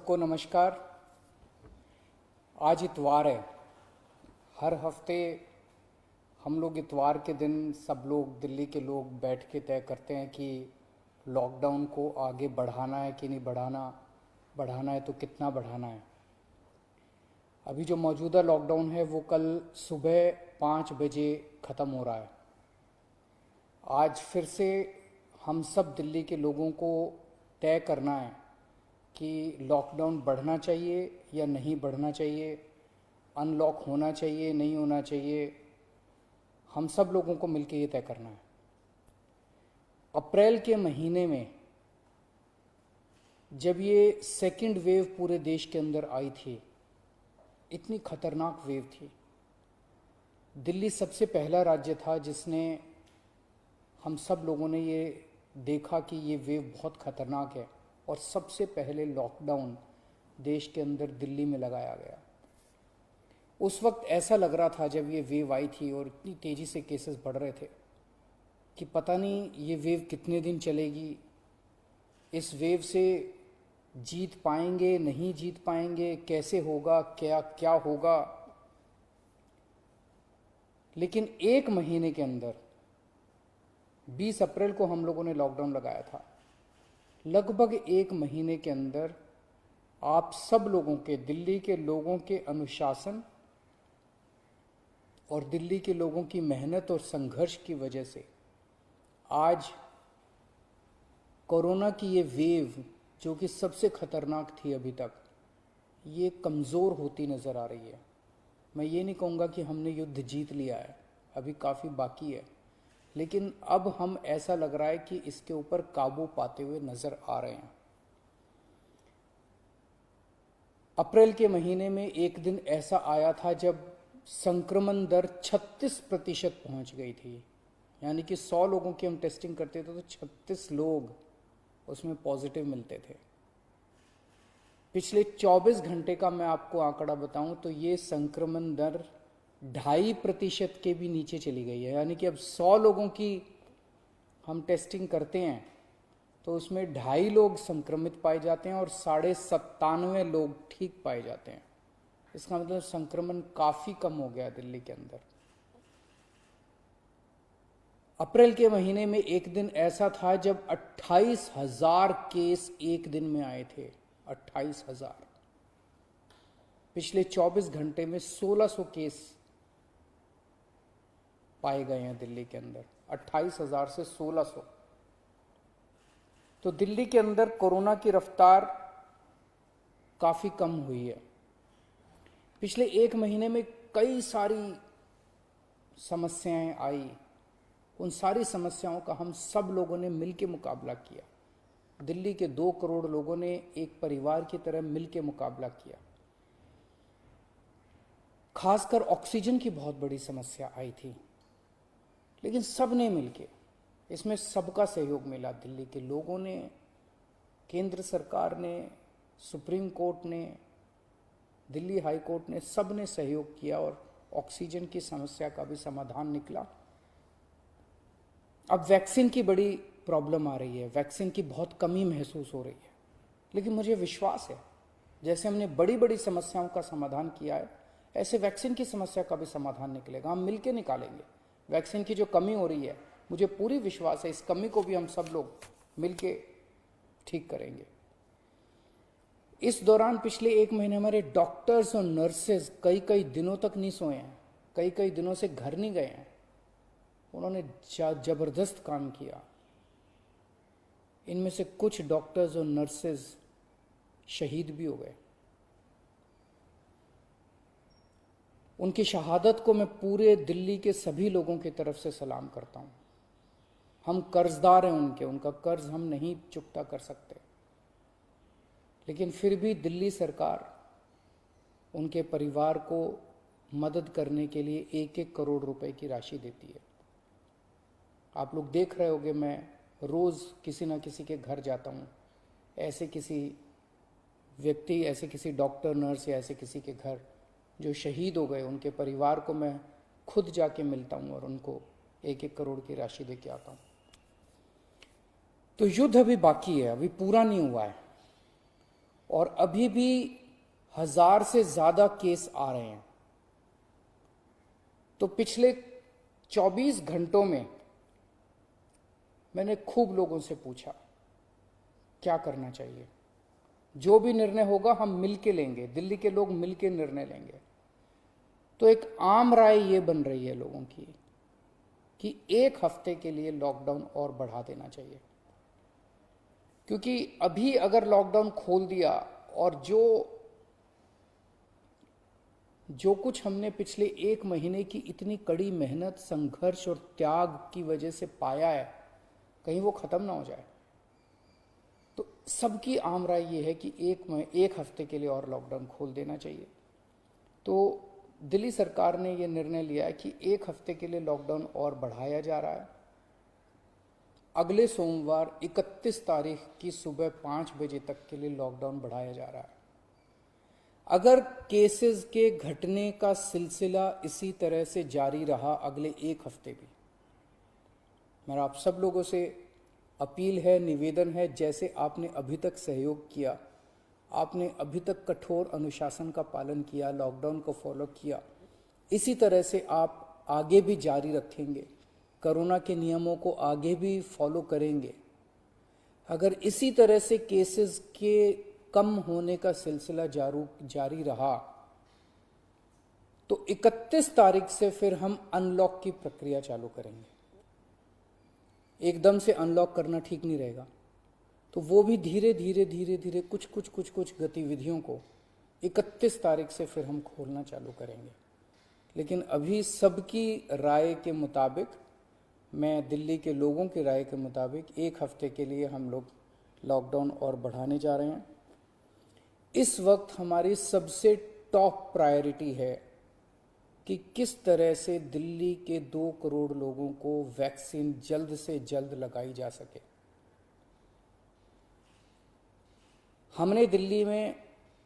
सबको नमस्कार। आज इतवार है। हर हफ्ते हम लोग इतवार के दिन सब लोग दिल्ली के लोग बैठ के तय करते हैं कि लॉकडाउन को आगे बढ़ाना है कि नहीं बढ़ाना, बढ़ाना है तो कितना बढ़ाना है। अभी जो मौजूदा लॉकडाउन है वो कल सुबह 5 बजे ख़त्म हो रहा है। आज फिर से हम सब दिल्ली के लोगों को तय करना है कि लॉकडाउन बढ़ना चाहिए या नहीं बढ़ना चाहिए, अनलॉक होना चाहिए नहीं होना चाहिए। हम सब लोगों को मिलकर ये तय करना है। अप्रैल के महीने में जब ये सेकंड वेव पूरे देश के अंदर आई थी, इतनी खतरनाक वेव थी। दिल्ली सबसे पहला राज्य था जिसने, हम सब लोगों ने ये देखा कि ये वेव बहुत खतरनाक है और सबसे पहले लॉकडाउन देश के अंदर दिल्ली में लगाया गया। उस वक्त ऐसा लग रहा था जब ये वेव आई थी और इतनी तेज़ी से केसेस बढ़ रहे थे कि पता नहीं ये वेव कितने दिन चलेगी, इस वेव से जीत पाएंगे नहीं जीत पाएंगे, कैसे होगा, क्या क्या होगा। लेकिन एक महीने के अंदर 20 अप्रैल को हम लोगों ने लॉकडाउन लगाया था। लगभग एक महीने के अंदर आप सब लोगों के, दिल्ली के लोगों के अनुशासन और दिल्ली के लोगों की मेहनत और संघर्ष की वजह से आज कोरोना की ये वेव, जो कि सबसे खतरनाक थी अभी तक, ये कमज़ोर होती नज़र आ रही है। मैं ये नहीं कहूँगा कि हमने युद्ध जीत लिया है, अभी काफ़ी बाकी है, लेकिन अब हम, ऐसा लग रहा है कि इसके ऊपर काबू पाते हुए नजर आ रहे हैं। अप्रैल के महीने में एक दिन ऐसा आया था जब संक्रमण दर 36% पहुंच गई थी। यानी कि 100 लोगों की हम टेस्टिंग करते थे तो 36 लोग उसमें पॉजिटिव मिलते थे। पिछले 24 घंटे का मैं आपको आंकड़ा बताऊं तो ये संक्रमण दर 2.5% के भी नीचे चली गई है। यानी कि अब 100 लोगों की हम टेस्टिंग करते हैं तो उसमें 2.5 लोग संक्रमित पाए जाते हैं और 97.5 लोग ठीक पाए जाते हैं। इसका मतलब संक्रमण काफ़ी कम हो गया दिल्ली के अंदर। अप्रैल के महीने में एक दिन ऐसा था जब 28,000 केस एक दिन में आए थे। 28,000। पिछले 24 घंटे में 1600 केस पाए गए हैं दिल्ली के अंदर। 28,000 से 1600। तो दिल्ली के अंदर कोरोना की रफ्तार काफ़ी कम हुई है। पिछले एक महीने में कई सारी समस्याएं आई। उन सारी समस्याओं का हम सब लोगों ने मिलकर मुकाबला किया। दिल्ली के 2 करोड़ लोगों ने एक परिवार की तरह मिलकर मुकाबला किया। खासकर ऑक्सीजन की बहुत बड़ी समस्या आई थी, लेकिन सब ने मिलके, इसमें सबका सहयोग मिला। दिल्ली के लोगों ने, केंद्र सरकार ने, सुप्रीम कोर्ट ने, दिल्ली हाई कोर्ट ने, सब ने सहयोग किया और ऑक्सीजन की समस्या का भी समाधान निकला। अब वैक्सीन की बड़ी प्रॉब्लम आ रही है, वैक्सीन की बहुत कमी महसूस हो रही है, लेकिन मुझे विश्वास है जैसे हमने बड़ी बड़ी समस्याओं का समाधान किया है, ऐसे वैक्सीन की समस्या का भी समाधान निकलेगा। हम मिलकर निकालेंगे। वैक्सीन की जो कमी हो रही है, मुझे पूरी विश्वास है इस कमी को भी हम सब लोग मिलके ठीक करेंगे। इस दौरान पिछले एक महीने हमारे डॉक्टर्स और नर्सेज कई कई दिनों तक नहीं सोए हैं, कई कई दिनों से घर नहीं गए हैं। उन्होंने जबरदस्त काम किया। इनमें से कुछ डॉक्टर्स और नर्सेज शहीद भी हो गए। उनकी शहादत को मैं पूरे दिल्ली के सभी लोगों की तरफ से सलाम करता हूं। हम कर्जदार हैं उनके, उनका कर्ज हम नहीं चुकता कर सकते, लेकिन फिर भी दिल्ली सरकार उनके परिवार को मदद करने के लिए 1-1 करोड़ रुपए की राशि देती है। आप लोग देख रहे होंगे, मैं रोज़ किसी ना किसी के घर जाता हूँ, ऐसे किसी व्यक्ति, ऐसे किसी डॉक्टर, नर्स या ऐसे किसी के घर जो शहीद हो गए, उनके परिवार को मैं खुद जाके मिलता हूँ और उनको 1-1 करोड़ की राशि दे के आता हूँ। तो युद्ध अभी बाकी है, अभी पूरा नहीं हुआ है और अभी भी 1000 से ज्यादा केस आ रहे हैं। तो पिछले 24 घंटों में मैंने खूब लोगों से पूछा क्या करना चाहिए। जो भी निर्णय होगा हम मिलके लेंगे, दिल्ली के लोग मिलके निर्णय लेंगे। तो एक आम राय ये बन रही है लोगों की कि 1 हफ्ते के लिए लॉकडाउन और बढ़ा देना चाहिए, क्योंकि अभी अगर लॉकडाउन खोल दिया और जो कुछ हमने पिछले 1 महीने की इतनी कड़ी मेहनत, संघर्ष और त्याग की वजह से पाया है, कहीं वो खत्म ना हो जाए। तो सबकी आम राय ये है कि 1 हफ्ते के लिए और लॉकडाउन खोल देना चाहिए। तो दिल्ली सरकार ने ये निर्णय लिया है कि 1 हफ्ते के लिए लॉकडाउन और बढ़ाया जा रहा है। अगले सोमवार 31 तारीख की सुबह 5 बजे तक के लिए लॉकडाउन बढ़ाया जा रहा है। अगर केसेस के घटने का सिलसिला इसी तरह से जारी रहा अगले 1 हफ्ते भी, मेरा आप सब लोगों से अपील है, निवेदन है, जैसे आपने अभी तक सहयोग किया, आपने अभी तक कठोर अनुशासन का पालन किया, लॉकडाउन को फॉलो किया, इसी तरह से आप आगे भी जारी रखेंगे, कोरोना के नियमों को आगे भी फॉलो करेंगे। अगर इसी तरह से केसेस के कम होने का सिलसिला जारी रहा तो 31 तारीख से फिर हम अनलॉक की प्रक्रिया चालू करेंगे। एकदम से अनलॉक करना ठीक नहीं रहेगा, तो वो भी धीरे धीरे कुछ गतिविधियों को 31 तारीख से फिर हम खोलना चालू करेंगे। लेकिन अभी सबकी राय के मुताबिक, मैं दिल्ली के लोगों की राय के मुताबिक 1 हफ्ते के लिए हम लोग लॉकडाउन और बढ़ाने जा रहे हैं। इस वक्त हमारी सबसे टॉप प्रायोरिटी है कि किस तरह से दिल्ली के 2 करोड़ लोगों को वैक्सीन जल्द से जल्द लगाई जा सके। हमने दिल्ली में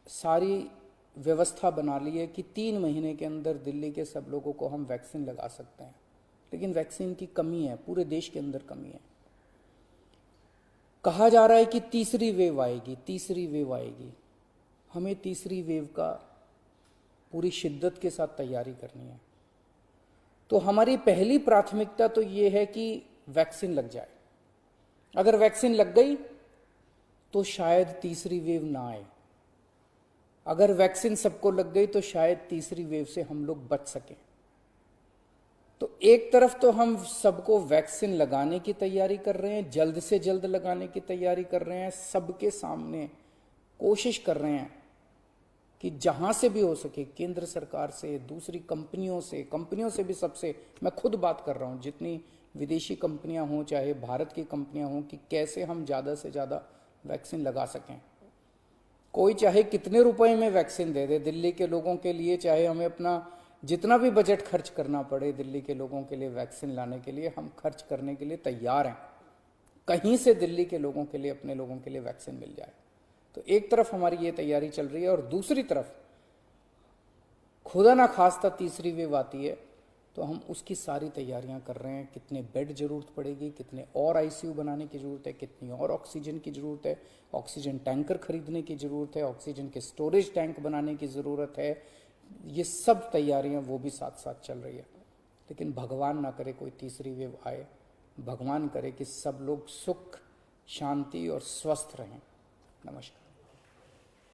सारी व्यवस्था बना ली है कि 3 महीने के अंदर दिल्ली के सब लोगों को हम वैक्सीन लगा सकते हैं, लेकिन वैक्सीन की कमी है, पूरे देश के अंदर कमी है। कहा जा रहा है कि तीसरी वेव आएगी। हमें तीसरी वेव का पूरी शिद्दत के साथ तैयारी करनी है। तो हमारी पहली प्राथमिकता तो ये है कि वैक्सीन लग जाए। अगर वैक्सीन लग गई तो शायद तीसरी वेव ना आए। अगर वैक्सीन सबको लग गई तो शायद तीसरी वेव से हम लोग बच सकें। तो एक तरफ तो हम सबको वैक्सीन लगाने की तैयारी कर रहे हैं, जल्द से जल्द लगाने की तैयारी कर रहे हैं, सबके सामने कोशिश कर रहे हैं कि जहां से भी हो सके, केंद्र सरकार से, दूसरी कंपनियों से भी, सबसे मैं खुद बात कर रहा हूं, जितनी विदेशी कंपनियां हों चाहे भारत की कंपनियां हों, कि कैसे हम ज़्यादा से ज़्यादा वैक्सीन लगा सकें। कोई चाहे कितने रुपए में वैक्सीन दे दे दिल्ली के लोगों के लिए, चाहे हमें अपना जितना भी बजट खर्च करना पड़े दिल्ली के लोगों के लिए वैक्सीन लाने के लिए, हम खर्च करने के लिए तैयार हैं। कहीं से दिल्ली के लोगों के लिए, अपने लोगों के लिए वैक्सीन मिल जाए। तो एक तरफ हमारी ये तैयारी चल रही है और दूसरी तरफ खुदा ना खास्ता तीसरी वेव आती है तो हम उसकी सारी तैयारियां कर रहे हैं। कितने बेड जरूरत पड़ेगी, कितने और आईसीयू बनाने की जरूरत है, कितनी और ऑक्सीजन की जरूरत है, ऑक्सीजन टैंकर खरीदने की जरूरत है, ऑक्सीजन के स्टोरेज टैंक बनाने की जरूरत है। ये सब तैयारियां वो भी साथ साथ चल रही है। लेकिन भगवान ना करे कोई तीसरी वेव आए, भगवान करे कि सब लोग सुख, शांति और स्वस्थ रहें। नमस्कार।